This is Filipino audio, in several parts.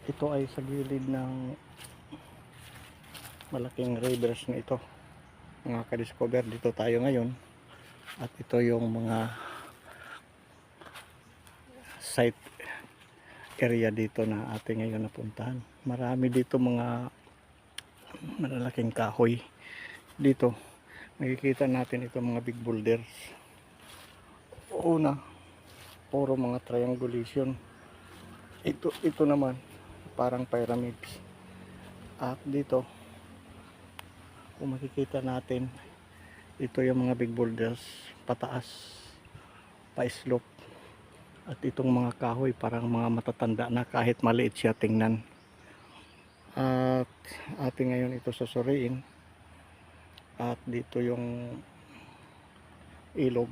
Ito ay sa gilid ng malaking rivers na ito, mga ka-discover. Dito tayo ngayon at ito yung mga site area dito na ating ngayon napuntahan. Marami dito mga malalaking kahoy. Dito makikita natin ito mga big boulders. Una, puro mga triangulation. Ito naman parang pyramids. At dito kung makikita natin, ito yung mga big boulders pataas, pa-slope. At itong mga kahoy parang mga matatanda na kahit maliit siya tingnan. At ating ngayon ito susuriin. At dito yung ilog,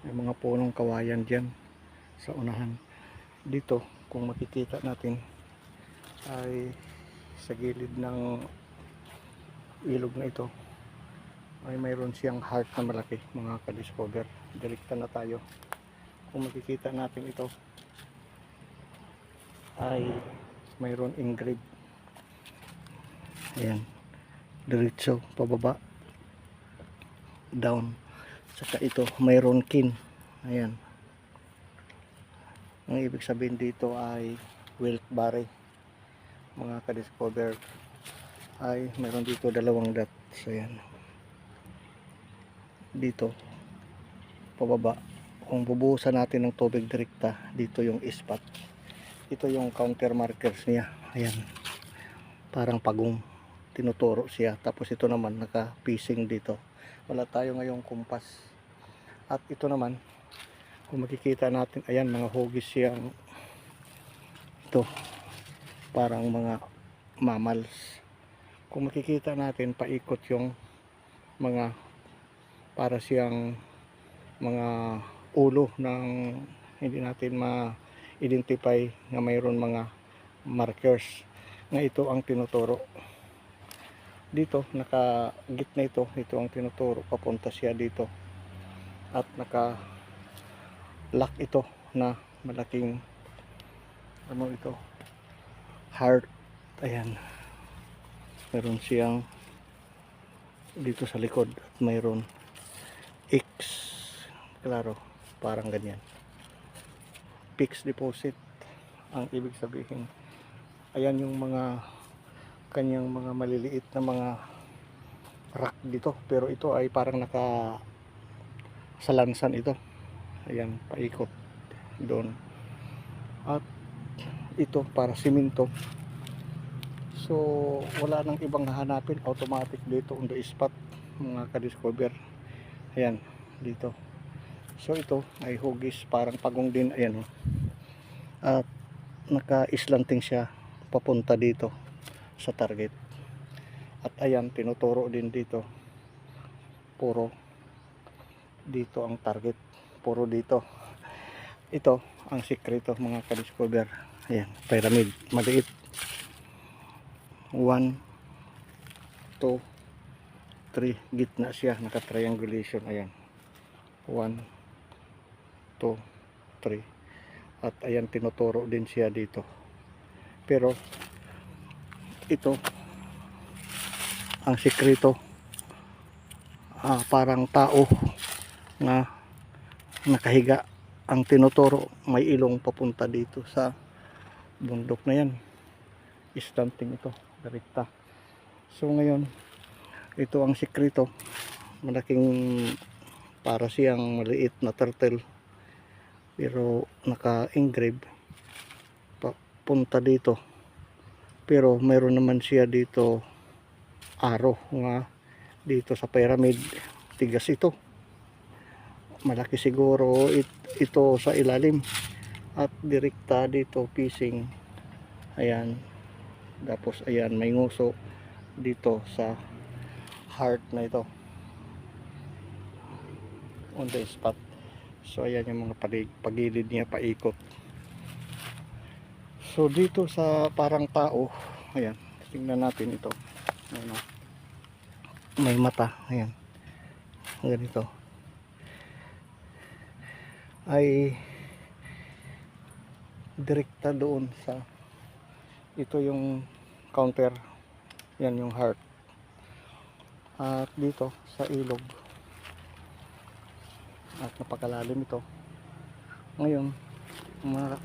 may mga punong kawayan dyan sa unahan. Dito kung makikita natin ay sa gilid ng ilog na ito ay mayroon siyang heart na malaki, mga ka-discover. Direkta na tayo. Kung makikita natin ito ay mayroon engraved. Ayan, diretso pababa, down. Saka ito mayroon kin. Ayan, ang ibig sabihin dito ay Wilkes-Barre, mga ka-discover. Ay mayroon dito dalawang dots. Ayan, dito pababa. Kung bubuhusan natin ng tubig direkta, dito yung spot. Ito yung counter markers niya. Ayan, parang pagong tinuturo siya. Tapos ito naman naka-piecing dito. Wala tayo ngayong kumpas. At ito naman kung makikita natin, ayan, mga hugis siyang ito, parang mga mammals. Kung makikita natin, paikot yung mga para siyang mga ulo ng hindi natin ma-identify na mayroon mga markers na ito ang tinuturo. Dito naka gitna ito ang tinuturo, papunta siya dito. At naka lock ito na malaking ano ito, heart. Ayan, mayroon siyang dito sa likod at mayroon X, klaro, parang ganyan, fixed deposit ang ibig sabihin. Ayan yung mga kanyang mga maliliit na mga rock dito, pero ito ay parang naka salansan ito. Ayan, paikot doon. At ito para simento. So wala nang ibang hahanapin, automatic dito on the spot, mga ka-discover. Ayan, dito. So ito ay hugis, parang pagong din. Ayan, oh. At naka-islanting siya papunta dito sa target. At ayan, tinuturo din dito, puro dito ang target, puro dito. Ito ang sikreto, mga ka-discover. Ayan, pyramid, maliit. 1, 2, 3, gitna siya, naka-triangulation. Ayan, 1, 2, 3. At ayan, tinuturo din siya dito. Pero ito ang sikreto, parang tao na nakahiga ang tinuturo. May ilong papunta dito sa bundok na yan. Stunting ito, direkta. So ngayon, ito ang sikreto. Malaking, para siyang maliit na turtle, pero naka-engrave papunta dito. Pero mayroon naman siya dito arrow nga dito sa pyramid. Tigas ito, malaki siguro ito sa ilalim. At direkta dito piecing. Ayan, tapos ayan, may nguso dito sa heart na ito on the spot. So ayan yung mga pagilid niya, paikot. So dito sa parang tao, ayan, tingnan natin ito. Ayan, may mata. Ayan, ganito ay direkta doon sa Ito yung counter, yan yung heart. At dito sa ilog, at napakalalim ito. Ngayon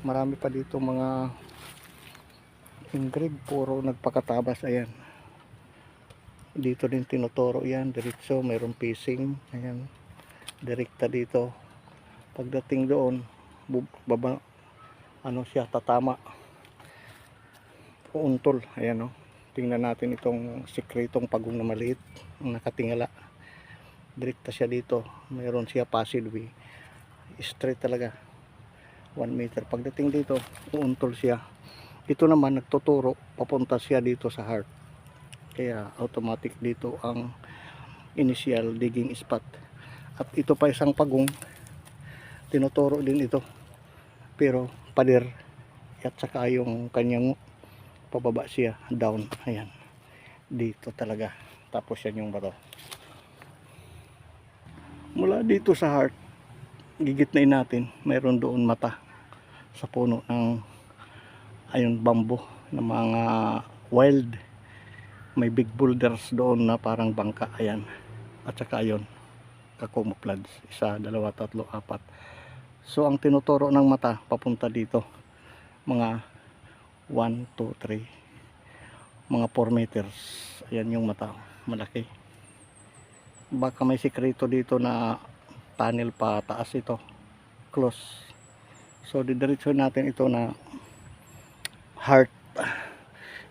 marami pa dito mga engrave, puro nagpakatabas. Ayan, dito din tinuturo yan diretso, mayroong facing. Ayan, direkta dito. Pagdating doon, baba, ano siya, tatama, uuntol. Ayan, oh. Tingnan natin itong sikretong pagong na maliit ang nakatingala. Direkta siya dito, mayroon siya passageway, straight talaga 1 meter. Pagdating dito, uuntol siya. Ito naman nagtuturo papunta siya dito sa heart, kaya automatic dito ang initial digging spot. At ito pa isang pagong, tinuturo din ito, pero pader, at saka yung kanyang pababa siya, down. Ayan, dito talaga. Tapos yan yung bato. Mula dito sa heart, gigitnain natin, mayroon doon mata sa puno ng ayun, bamboo na mga wild. May big boulders doon na parang bangka. Ayan, at saka ayun, camouflage, 1, 2, 3, 4. So ang tinuturo ng mata papunta dito, mga 1, 2, 3, mga 4 meters. Ayan yung mata, malaki. Baka may sikreto dito na tunnel pa taas ito, close. So didiretso natin ito na heart.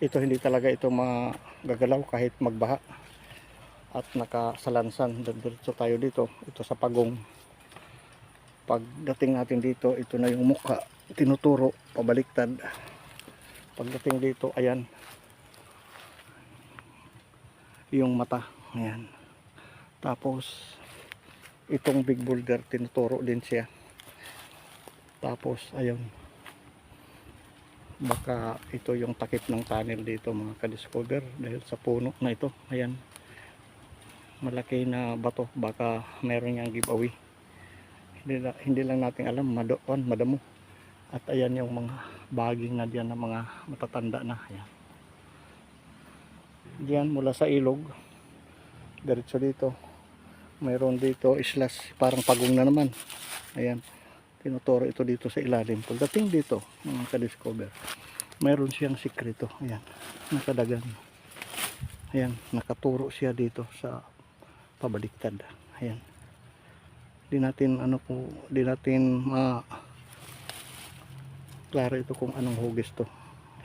Ito hindi talaga ito magagalaw kahit magbaha. At nakasalansan, didiretso tayo dito. Ito sa pagong. Pagdating natin dito, ito na yung mukha, tinuturo pabaliktad. Pagdating dito, ayan yung mata. Ayan. Tapos itong big boulder, tinuturo din siya. Tapos ayun, baka ito yung takip ng tunnel dito, mga ka-discover, dahil sa puno na ito. Ayan, malaki na bato, baka meron niyang giveaway. Hindi lang natin alam, madamo. At ayan yung mga baging na diyan na mga matatanda na. Ayan, diyan mula sa ilog, diretso dito, mayroon dito islas, parang pagong na naman. Ayan, tinuturo ito dito sa ilalim. Pagdating dito, mga ka-discover, mayroon siyang sikreto. Ayan, nakadagan. Ayan, nakaturo siya dito sa pabaliktad. Ayan, di natin klaro ito kung anong hugis to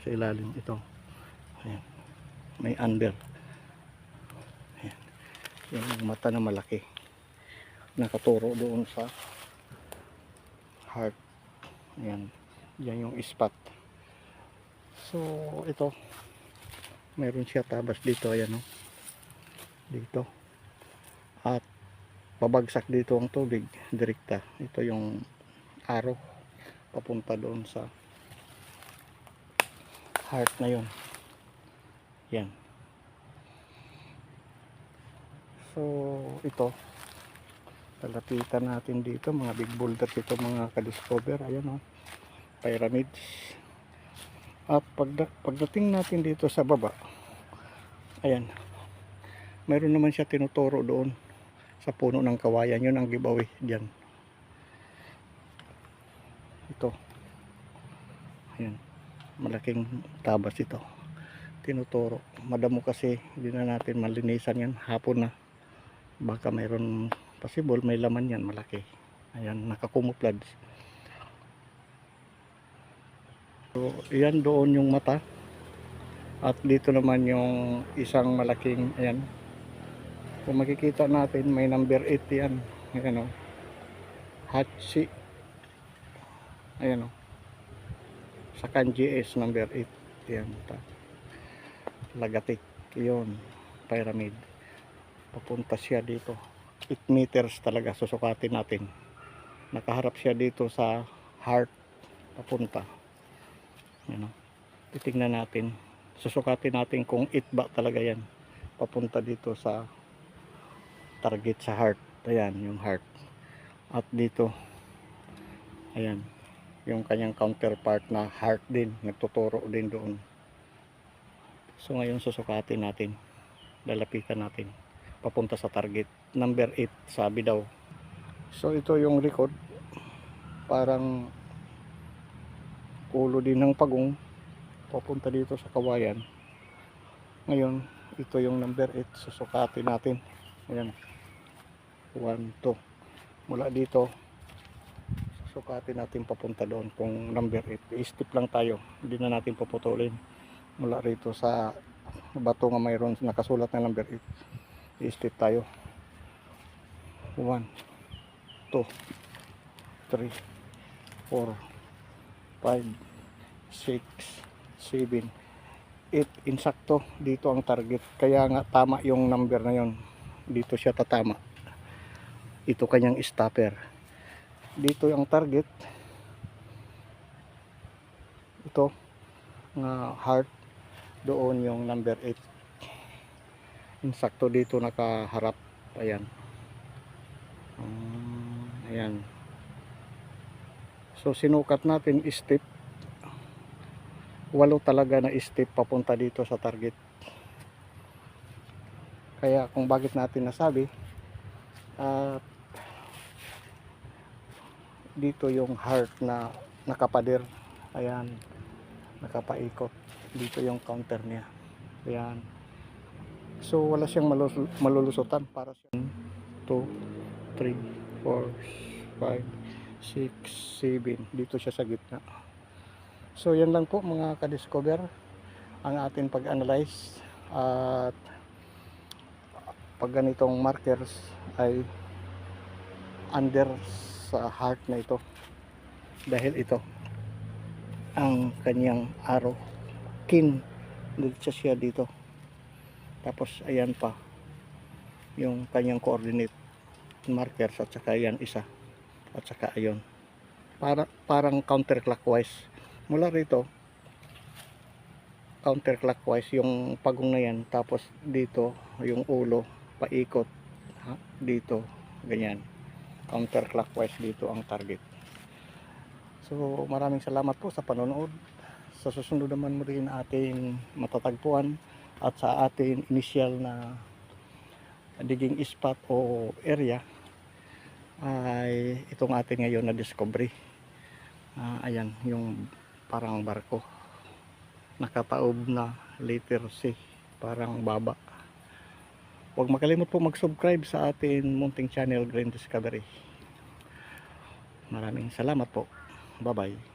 sa ilalim ito. Ayan, may under. Ayan, yung mata na malaki, nakaturo doon sa heart. Ayan, yan yung spot. So ito, meron siya tabas dito. Ayan, oh, dito. At babagsak dito ang tubig direkta. Ito yung arrow papunta doon sa heart na yun. Yan. So ito, talapitan natin dito, mga big boulders ito, mga ka-discover. Ayan, oh, pyramids. At pagdating natin dito sa baba, ayan, mayroon naman siya tinuturo doon sa puno ng kawayan. Yun ang giveaway dyan. Ito, ayan, malaking tabas ito, tinuturo. Madamo kasi, hindi na natin malinisan yan, hapon na. Baka mayroon possible may laman yan, malaki. Ayan, nakakumuflage. So ayan, doon yung mata. At dito naman yung isang malaking, ayan, kung makikita natin, may number 8 yan. Ayan, oh, Hachi. Ayan, oh, sa kanji is number 8. Ayan, Lagatik yun, pyramid. Papunta siya dito, 8 meters talaga susukatin natin. Nakaharap siya dito sa heart, papunta. Ayan, oh, titignan natin, susukatin natin kung 8 ba talaga yan, papunta dito sa target sa heart. Ayan yung heart. At dito, ayan yung kanyang counterpart na heart din, nagtuturo din doon. So ngayon susukatin natin, lalapitan natin papunta sa target number 8 sabi daw. So ito yung record, parang ulo din ng pagong papunta dito sa kawayan. Ngayon ito yung number 8, susukatin natin. Ayan, 1, 2 mula dito, susukatin natin papunta doon kung number 8. I-step lang tayo, hindi na natin puputulin mula rito sa bato nga mayroon nakasulat na number 8. I-step tayo, 1, 2, 3, 4, 5, 6, 7, 8. Insakto dito ang target, kaya nga tama yung number na yon, dito siya tatama. Ito kanyang stopper, dito yung target, ito nga heart, doon yung number 8. Insakto dito nakaharap. Ayan. Ayan. So sinukat natin step, 8 talaga na step papunta dito sa target. Kaya kung bakit natin nasabi dito yung heart na nakapader. Ayan, nakapaikot. Dito yung counter niya. Ayan. So wala siyang malulusutan, para siyang 2, 3, 4, 5, 6, 7. Dito siya sa gitna. So yan lang po mga ka-discover ang ating pag-analyze. At pag ganitong markers ay under sa heart na ito, dahil ito ang kanyang arrow kin, dito siya dito. Tapos ayan pa yung kanyang coordinate markers, at saka ayan isa, at saka ayon, parang counterclockwise mula rito, counterclockwise yung pagong na yan. Tapos dito yung ulo paikot dito, ganyan, counterclockwise dito ang target. So maraming salamat po sa panonood. Sa susunod naman mo rin ating matatagpuan, at sa ating initial na digging spot o area ay itong ating ngayon na discovery. Ayan yung parang barko, nakataob na letter C, parang baba. Huwag makalimot po mag-subscribe sa ating munting channel, Green Discovery. Maraming salamat po. Bye bye.